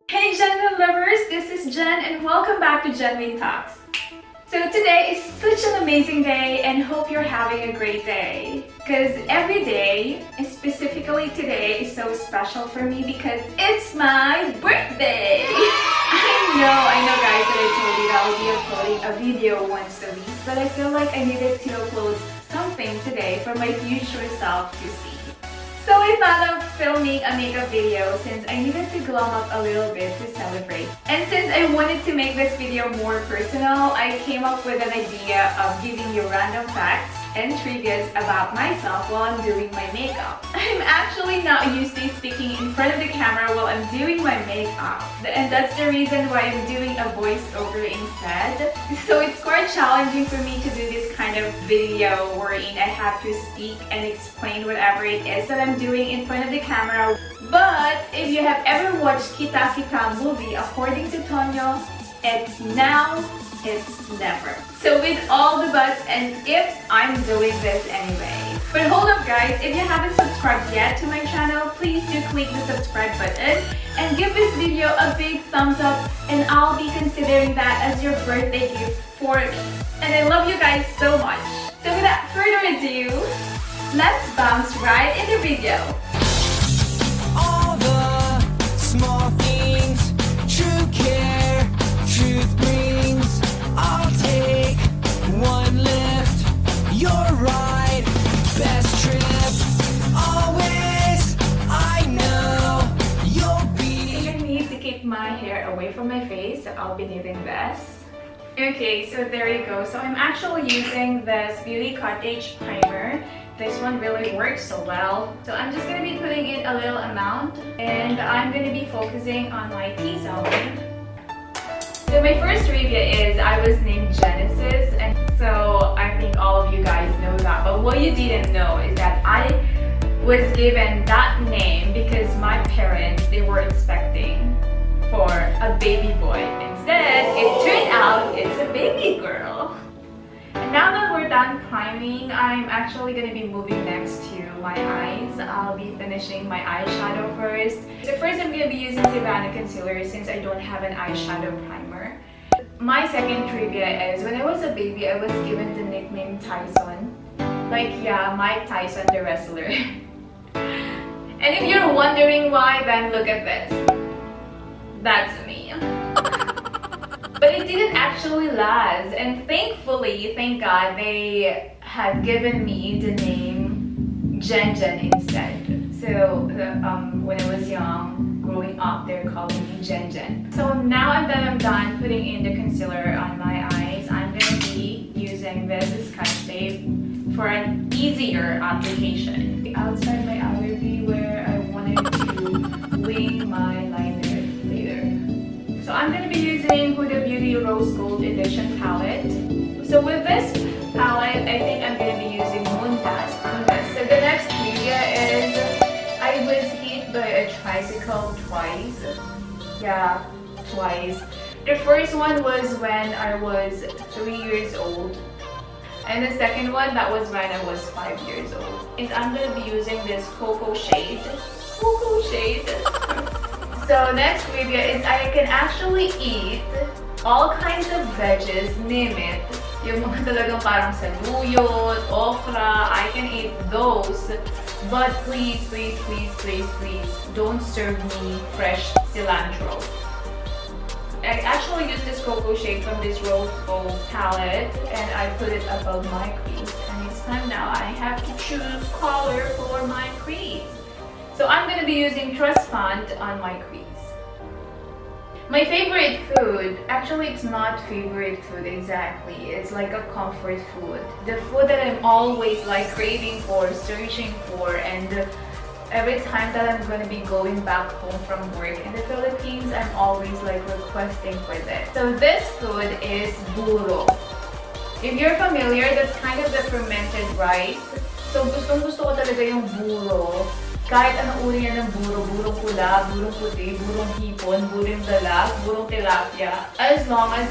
Hey GenWin lovers, this is Jen and welcome back to Genwin.Talks. So today is such an amazing day and hope you're having a great day. Because every day, and specifically today, is so special for me because it's my birthday! I know guys that I told you that I'll be uploading a video once a week, but I feel like I needed to upload something today for my future self to see. So I thought of filming a makeup video since I needed to glam up a little bit to celebrate. And since I wanted to make this video more personal, I came up with an idea of giving you random facts and triggers about myself while I'm doing my makeup. I'm actually not used to speaking in front of the camera while I'm doing my makeup. And that's the reason why I'm doing a voiceover instead. So it's quite challenging for me to do this kind of video wherein I have to speak and explain whatever it is that I'm doing in front of the camera. But if you have ever watched Kita Kita movie, according to Tonyo, it's now, it's never. So with all the buts and ifs, I'm doing this anyway. But hold up guys, if you haven't subscribed yet to my channel, please do click the subscribe button and give this video a big thumbs up, and I'll be considering that as your birthday gift for me. And I love you guys so much. So without further ado, let's bounce right in the video. All the small things, true care, truth brings. I'll take one lift, your ride, best trip. Always, I know you'll be. I need to keep my hair away from my face, so I'll be needing this. Okay, so there you go. So I'm actually using this Beauty Cottage primer. This one really works so well. So I'm just going to be putting in a little amount, and I'm going to be focusing on my T-zone. So my first review is I was named Genesis, and so I think all of you guys know that. But what you didn't know is that I was given that name because my parents, they were expecting for a baby boy. Instead, it turned out it's a baby girl. And now that we're done priming, I'm actually going to be moving next to my eyes. I'll be finishing my eyeshadow first. So first I'm going to be using Sivanna concealer since I don't have an eyeshadow primer. My second trivia is when I was a baby, I was given the nickname Tyson. Like, yeah, Mike Tyson, the wrestler. And if you're wondering why, then look at this. That's me. But it didn't actually last, and thankfully, thank God, they had given me the name Jen instead. So when I was young, growing up, they're calling me Jen. So now that I'm done putting in the concealer on my eyes, I'm going to be using this Scotch tape for an easier application. Outside my outer V where I wanted to wing my liner later. So I'm going to be using Huda Beauty Rose Gold Edition palette. So with this palette, I think I'm going to be using Moon Dust. So the next trivia is I was hit by a tricycle twice. Yeah, twice. The first one was when I was 3 years old. And the second one, that was when I was 5 years old. And I'm going to be using this Cocoa Shade. Cocoa Shade. So next trivia is I can actually eat all kinds of veggies, name it. Yung mga talagang parang saluyot, okra, I can eat those. But please, don't serve me fresh cilantro. I actually use this cocoa shade from this Rose Gold palette and I put it above my crease. And it's time now I have to choose color for my crease. So I'm going to be using Trust Font on my crease. My favorite food, actually it's not favorite food exactly, it's like a comfort food. The food that I'm always like craving for, searching for, and every time that I'm going to be going back home from work in the Philippines, I'm always like requesting for this. So this food is buro. If you're familiar, that's kind of the fermented rice. So gustong-gusto ko talaga yung buro. Kahit anong uri yan ng buro, burong pula, burong puti, burong hipon, burong dalag, burong tilapia. As long as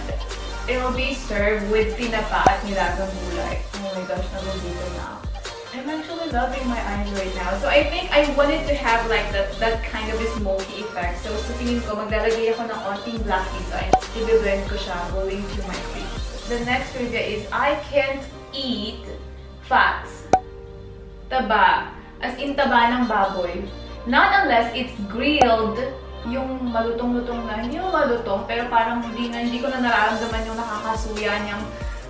it will be served with tinapa at nilagang gulay. Oh my gosh, nagugutom na ako. I'm actually loving my eyes right now. So I think I wanted to have like that kind of a smoky effect. So sa tingin ko, maglalagay ako ng onting black dito and i-blend ko siya going to my crease. The next trivia is, I can't eat fats. Taba. As in taba ng baboy. Not unless it's grilled, yung malutong-lutong na, hindi yung malutong, pero parang hindi ko na nararamdaman yung nakakasuya niyang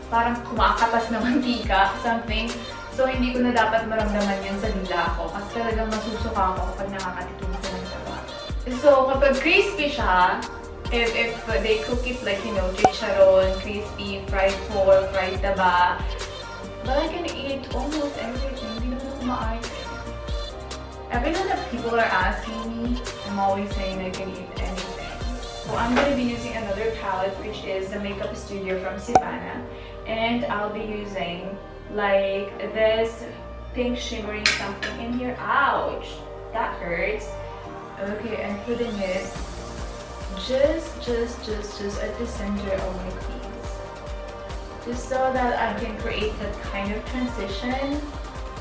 parang kumakatas na mantika, something. So, hindi ko na dapat maramdaman yan sa dila ko kasi talagang masusuka ako kapag nakakatikim ko ng taba. So, kapag crispy siya, if they cook it like, you know, chicharon, crispy, fried pork, fried taba, but I can eat almost everything. Hindi naman ako maaayos. Every time that people are asking me, I'm always saying I can eat anything. So I'm going to be using another palette, which is the Makeup Studio from Sivanna. And I'll be using like this pink shimmery something in here. Ouch! That hurts. Okay, and putting it just at the center of my crease. Just so that I can create that kind of transition.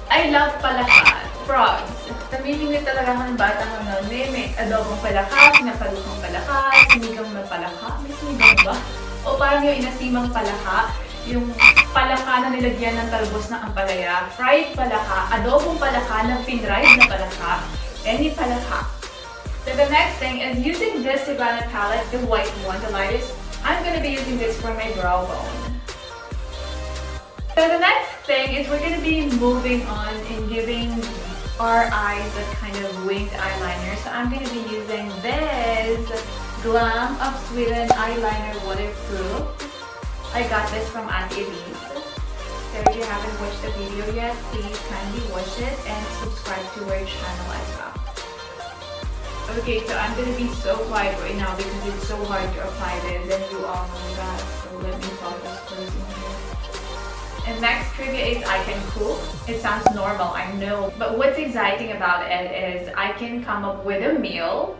I love palaka. Frogs. Namimingit talaga ako ng bata hanggang may adobong palaka, sinapalukong palaka, sinigang na palaka. May sinigang ba? O parang yung inasimang palaka, yung palaka na nilagyan ng talbos ng ampalaya, fried palaka, adobong palaka na pinried na palaka, any palaka. So the next thing is using this Sivanna palette, the white one, the lightest. I'm gonna be using this for my brow bone. So the next thing is we're gonna be moving on and giving our eyes a kind of winged eyeliner. So I'm going to be using this Glam of Sweden Eyeliner Waterproof. I got this from Auntie Elise. So if you haven't watched the video yet, please kindly watch it and subscribe to her channel as well. Okay, so I'm going to be so quiet right now because it's so hard to apply this and you all know that. So let me focus first in here. And next trivia is I can cook. It sounds normal, I know. But what's exciting about it is I can come up with a meal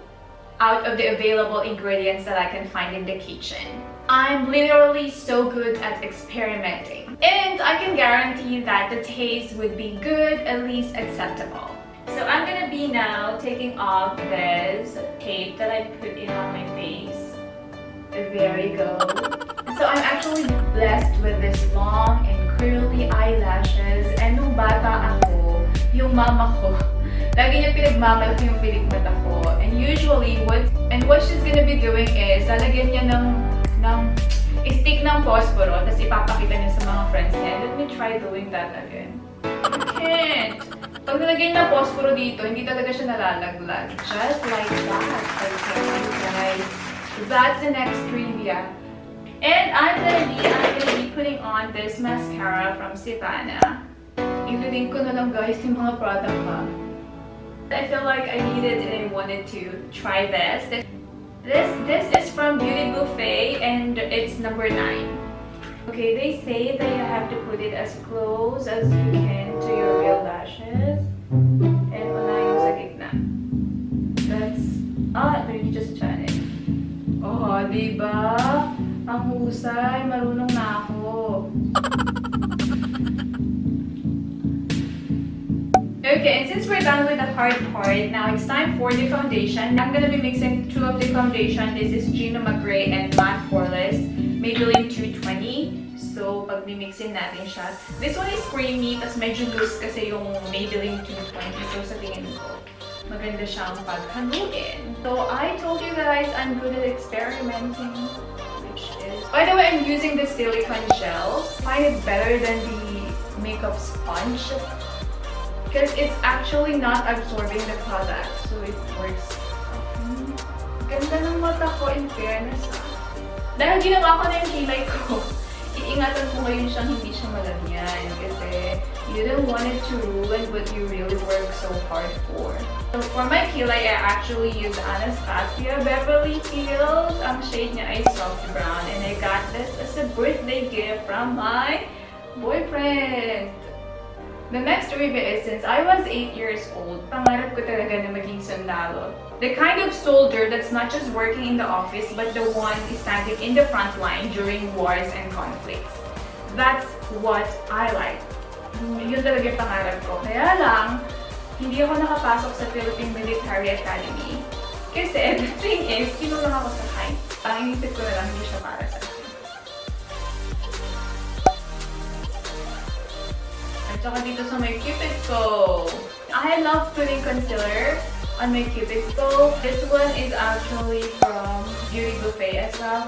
out of the available ingredients that I can find in the kitchen. I'm literally so good at experimenting. And I can guarantee that the taste would be good, at least acceptable. So I'm gonna be now taking off this tape that I put in on my face. There you go. So I'm actually blessed with this long and curly eyelashes. And nung bata ako, yung mama ko, lagi niya pinagmamalaki yung pilik mata ko. And usually, what she's gonna be doing is, lalagyan niya ng stick ng posporo, tapos ipapakita niya sa mga friends niya. Let me try doing that again. I can't. Pag nalagyan ng posporo dito, hindi talaga siya nalalaglag. Just like that. Guys. That's the next trivia. And I'm gonna be putting on this mascara from Sivanna. Ililink ko na lang guys yung mga product ha. I feel like I needed and I wanted to try this. This is from Beauty Buffet and it's number 9. Okay, they say that you have to put it as close as you can to your real lashes. And unahin sa gitna. That's, nandito sa channel. Oh, diba? Ang husay, marunong na ako. Okay, and since we're done with the hard part, now it's time for the foundation. I'm gonna be mixing 2 of the foundation. This is Gino Cray and Matte Poreless Maybelline 220. So, pag mimixin natin siya. This one is creamy, tas medyo loose kasi yung Maybelline 220. So, sa tingin ko, maganda siyang paghaluin. So, I told you guys I'm good at experimenting. By the way, I'm using the silicone gel. I find it better than the makeup sponge because it's actually not absorbing the product, so it works. Ganda ng mata ko, in fairness. Dahil ginawa ko na yung kilay ko, iingatan ko ngayon siyang hindi siya malagyan kasi you don't want it to ruin what you really work so hard for. So for my kilay, I actually use Anastasia Beverly Heels. Ang shade niya ay soft brown and I got this as a birthday gift from my boyfriend. The next trivia is, since I was 8 years old, pangarap ko talaga na maging sundalo. The kind of soldier that's not just working in the office, but the one standing in the front line during wars and conflicts. That's what I like. Yun talaga yung pangarap ko. Kaya lang, hindi ako nakapasok sa Philippine Military Academy Kasi the thing is, kinulang ako sa height. Parang inisip ko na lang, hindi siya para sa akin. At saka dito sa my cupid ko. I love putting concealer on my cupid ko. This one is actually from Beauty Buffet as well.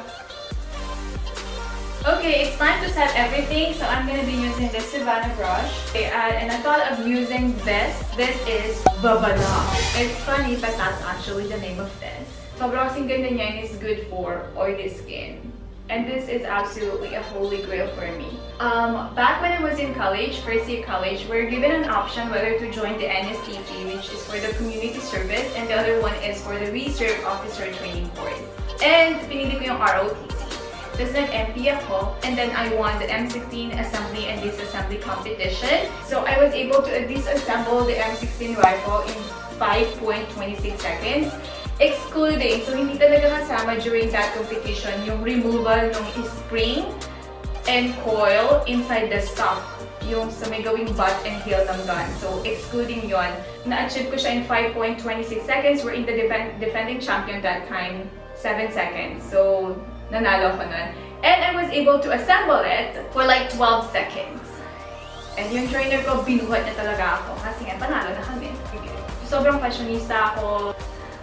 Okay, it's time to set everything. So I'm gonna be using this Sivanna brush. Okay, and I thought of using this. This is Babalah. It's funny, but that's actually the name of this. Sobrang kasing ganda niya and it's good for oily skin. And this is absolutely a holy grail for me. Back when I was in college, first year college, we were given an option whether to join the Anastasia, which is for the community service, and the other one is for the reserve officer training course. And pinili ko yung ROTC. Tapos nag-MP ako, and then I won the M16 assembly and disassembly competition. So I was able to disassemble the M16 rifle in 5.26 seconds. Excluding, so hindi talaga kasama during that competition yung removal ng spring and coil inside the stock, yung sa may gawing butt and heel ng gun. So excluding yon, na-achieve ko siya in 5.26 seconds. We're in the defending champion that time, 7 seconds. So nanalo ko nun. And I was able to assemble it for like 12 seconds. And yung trainer ko, binuhat na talaga ako kasi nga panalo na kami. Sobrang fashionista ako.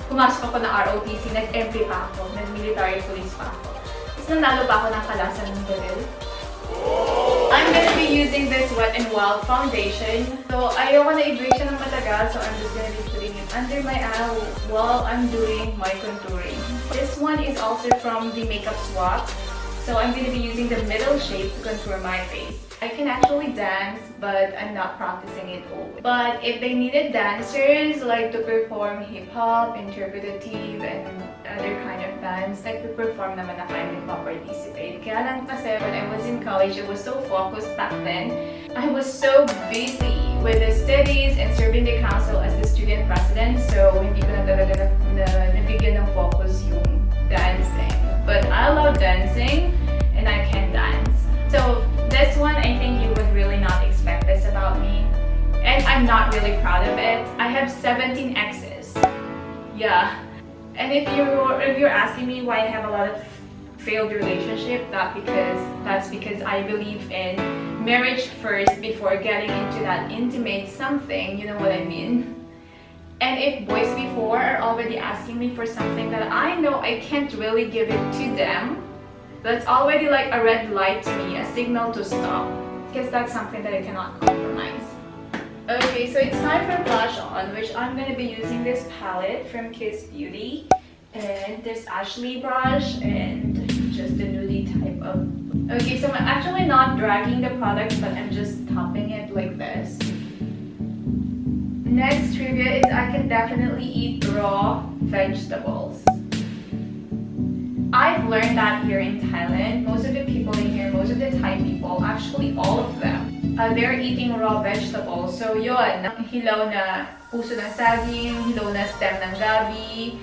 Pumasok ako ng ROTC, nag-MP pa ako, nag-military police pa ako. Tapos nanalo pa ako ng kalasan ng Beverly. I'm gonna be using this Wet n Wild foundation. So, ayoko na i-break siya ng matagal, so I'm just gonna be putting it under my eye while I'm doing my contouring. This one is also from the Makeup Swap. So, I'm gonna be using the middle shade to contour my face. I can actually dance, but I'm not practicing it always. But if they needed dancers, like to perform hip-hop, interpretative, and other kind of dance, nagpe-perform naman ako and nagpa-participate. Kaya lang kasi when I was in college, I was so focused back then. I was so busy with the studies and serving the council as the student president, so hindi ko na talaga nabigyan ng focus yung dancing. But I love dancing, and I can dance. So this one, I think you would really not expect this about me. And I'm not really proud of it. I have 17 exes. Yeah. And if you're asking me why I have a lot of failed relationship, that's because I believe in marriage first before getting into that intimate something, you know what I mean? And if boys before are already asking me for something that I know I can't really give it to them, that's already like a red light to me, a signal to stop. Because that's something that I cannot compromise. Okay, so it's time for blush on, which I'm going to be using this palette from Kiss Beauty. And this Ashley brush and just the nudie type of... Okay, so I'm actually not dragging the product, but I'm just topping it like this. Next trivia is I can definitely eat raw vegetables. I've learned that here in Thailand. Most of the people in here, most of the Thai people, actually all of them, they're eating raw vegetables. So yun, hilaw na puso ng saging, hilaw na stem ng gabi,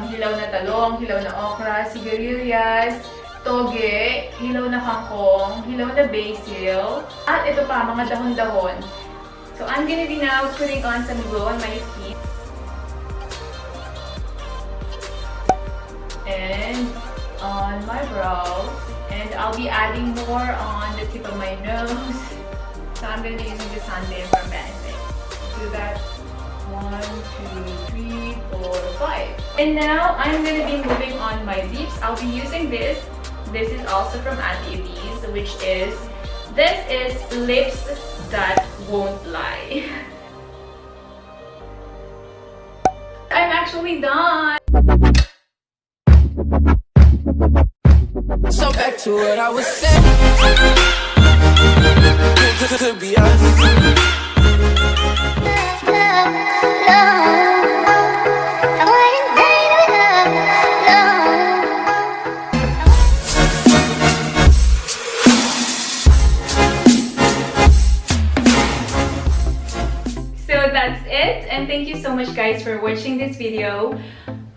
hilaw na talong, hilaw na okra, sigarilyas, toge, hilaw na kangkong, hilaw na basil, at ito pa, mga dahon-dahon. So I'm gonna be now putting on some glow on my skin. And on my brows, and I'll be adding more on the tip of my nose. So I'm going to be using the Sunday for Benefit. Do that 1, 2, 3, 4, 5. And now I'm going to be moving on my lips. I'll be using this. This is also from Auntie V's, which is LipsThatWOn'tLie. I'm actually done. So back to what I was saying. Could be us. So that's it, and thank you so much guys for watching this video,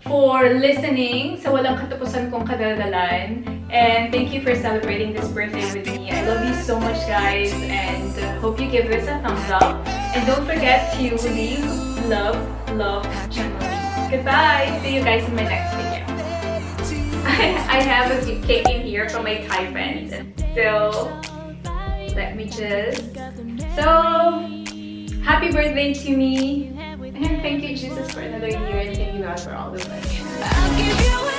for listening sa walang katapusan kong kadaldalan, and thank you for celebrating this birthday with me. I love you so much guys, and hope you give this a thumbs up, and don't forget to leave love, Genwin. Goodbye! See you guys in my next video. I have a cake in here from my Thai friends. So, let me just... So, happy birthday to me. And thank you, Jesus, for another year. And thank you, God, for all the blessings.